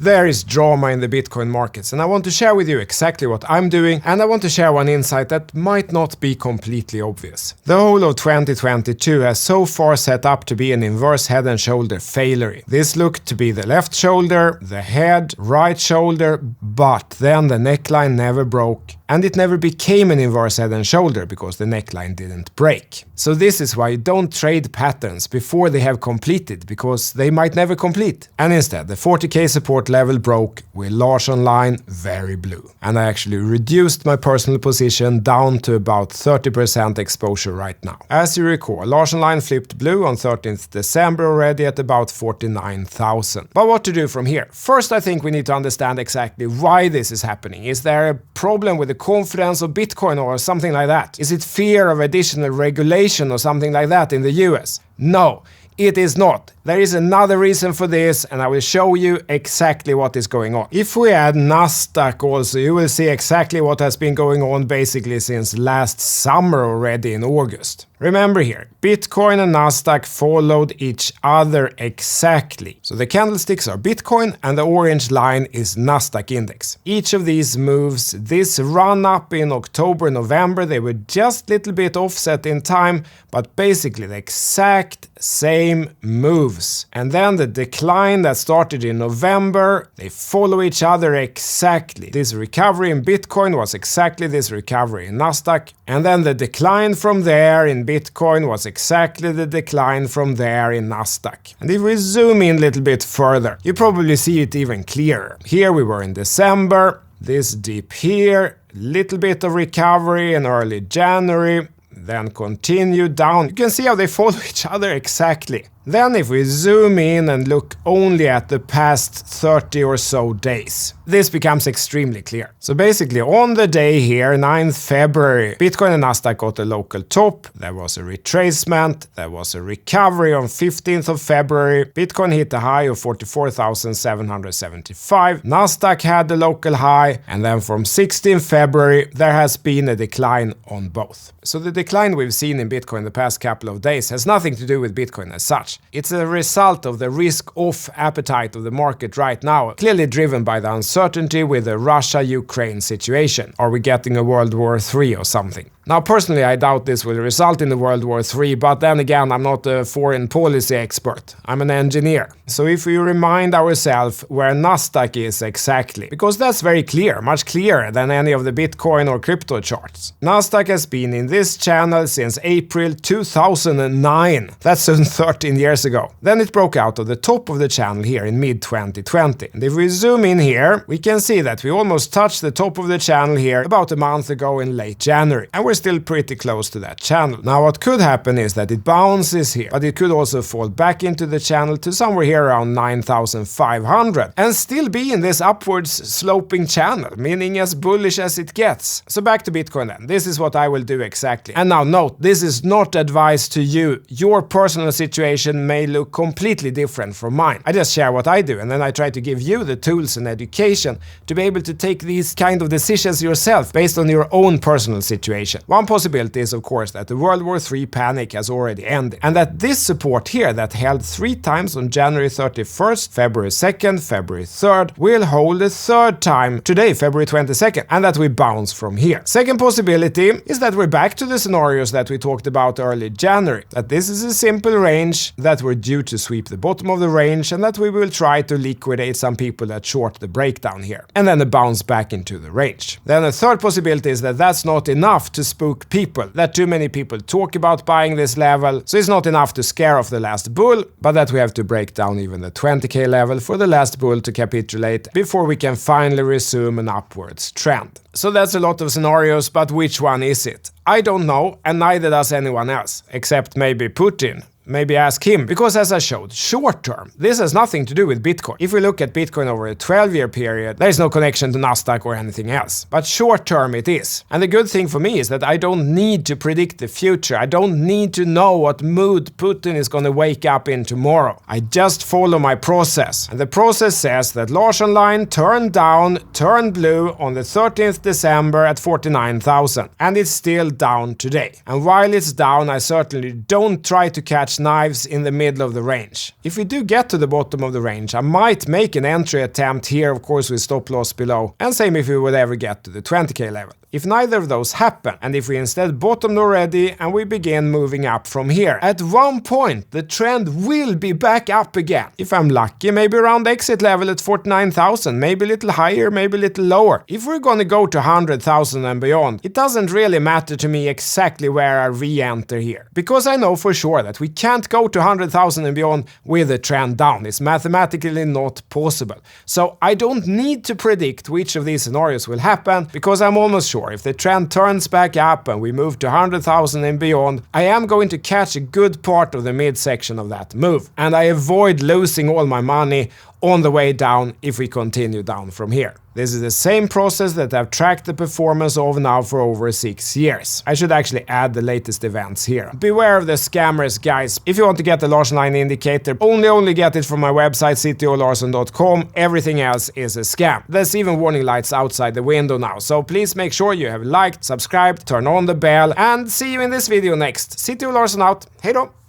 There is drama in the Bitcoin markets, and I want to share with you exactly what I'm doing, and I want to share one insight that might not be completely obvious. The whole of 2022 has so far set up to be an inverse head and shoulder failure. This looked to be the left shoulder, the head, right shoulder, but then the neckline never broke, and it never became an inverse head and shoulder because the neckline didn't break. So this is why you don't trade patterns before they have completed, because they might never complete. And instead, the 40k support level broke with large online very blue. And I actually reduced my personal position down to about 30% exposure right now. As you recall, large online flipped blue on 13th December already at about 49,000. But what to do from here? First, I think we need to understand exactly why this is happening. Is there a problem with the confidence of Bitcoin or something like that? Is it fear of additional regulation or something like that in the US? No, it is not. There is another reason for this, and I will show you exactly what is going on. If we add Nasdaq also, you will see exactly what has been going on basically since last summer already in August. Remember here, Bitcoin and Nasdaq followed each other exactly. So the candlesticks are Bitcoin and the orange line is Nasdaq index. Each of these moves, this run up in October, November, they were just a little bit offset in time, but basically the exact same moves. And then the decline that started in November, they follow each other exactly. This recovery in Bitcoin was exactly this recovery in Nasdaq. And then the decline from there in Bitcoin was exactly the decline from there in Nasdaq. And if we zoom in a little bit further, you probably see it even clearer. Here we were in December, this dip here, little bit of recovery in early January, then continue down. You can see how they follow each other exactly. Then if we zoom in and look only at the past 30 or so days, this becomes extremely clear. So basically on the day here, 9th February, Bitcoin and Nasdaq got a local top, there was a retracement, there was a recovery on 15th of February, Bitcoin hit a high of 44,775, Nasdaq had the local high, and then from 16th February there has been a decline on both. So the decline we've seen in Bitcoin the past couple of days has nothing to do with Bitcoin as such. It's a result of the risk-off appetite of the market right now, clearly driven by the uncertainty with the Russia-Ukraine situation. Are we getting a World War III or something? Now, personally, I doubt this will result in a World War III, but then again, I'm not a foreign policy expert. I'm an engineer. So if we remind ourselves where Nasdaq is exactly, because that's very clear, much clearer than any of the Bitcoin or crypto charts. Nasdaq has been in this channel since April 2009. That's 13 years ago. Then it broke out of the top of the channel here in mid-2020. And if we zoom in here, we can see that we almost touched the top of the channel here about a month ago in late January. And we're still pretty close to that channel. Now what could happen is that it bounces here, but it could also fall back into the channel to somewhere here around 9,500 and still be in this upwards sloping channel, meaning as bullish as it gets. So back to Bitcoin then. This is what I will do exactly. And now note, this is not advice to you. Your personal situation may look completely different from mine. I just share what I do, and then I try to give you the tools and education to be able to take these kind of decisions yourself based on your own personal situation. One possibility is, of course, that the World War III panic has already ended, and that this support here that held 3 times on January 31st, February 2nd, February 3rd, will hold a 3rd time today, February 22nd, and that we bounce from here. Second possibility is that we're back to the scenarios that we talked about early January, that this is a simple range, that we're due to sweep the bottom of the range, and that we will try to liquidate some people that short the breakdown here, and then a bounce back into the range. Then a third possibility is that that's not enough to spook people, that too many people talk about buying this level, so it's not enough to scare off the last bull, but that we have to break down even the 20k level for the last bull to capitulate before we can finally resume an upwards trend. So that's a lot of scenarios, but which one is it? I don't know, and neither does anyone else, except maybe Putin. Maybe ask him, because as I showed, short term, this has nothing to do with Bitcoin. If we look at Bitcoin over a 12-year period, there is no connection to Nasdaq or anything else. But short term it is. And the good thing for me is that I don't need to predict the future. I don't need to know what mood Putin is going to wake up in tomorrow. I just follow my process. And the process says that large online turned down, turned blue on the 13th December at 49,000. And it's still down today. And while it's down, I certainly don't try to catch catch knives in the middle of the range. If we do get to the bottom of the range, I might make an entry attempt here, of course with stop loss below, and same if we would ever get to the 20k level. If neither of those happen, and if we instead bottomed already and we begin moving up from here, at one point the trend will be back up again. If I'm lucky, maybe around exit level at 49,000, maybe a little higher, maybe a little lower. If we're gonna go to 100,000 and beyond, it doesn't really matter to me exactly where I re-enter here, because I know for sure that we can't go to 100,000 and beyond with a trend down. It's mathematically not possible. So I don't need to predict which of these scenarios will happen, because I'm almost sure if the trend turns back up and we move to 100,000 and beyond, I am going to catch a good part of the midsection of that move, and I avoid losing all my money on the way down if we continue down from here. This is the same process that I've tracked the performance of now for over 6 years. I should actually add the latest events here. Beware of the scammers, guys. If you want to get the large line indicator, only get it from my website ctolarsson.com. Everything else is a scam. There's even warning lights outside the window now, so please make sure you have liked, subscribed, turn on the bell, and see you in this video next. CTO Larsson out. Hej då!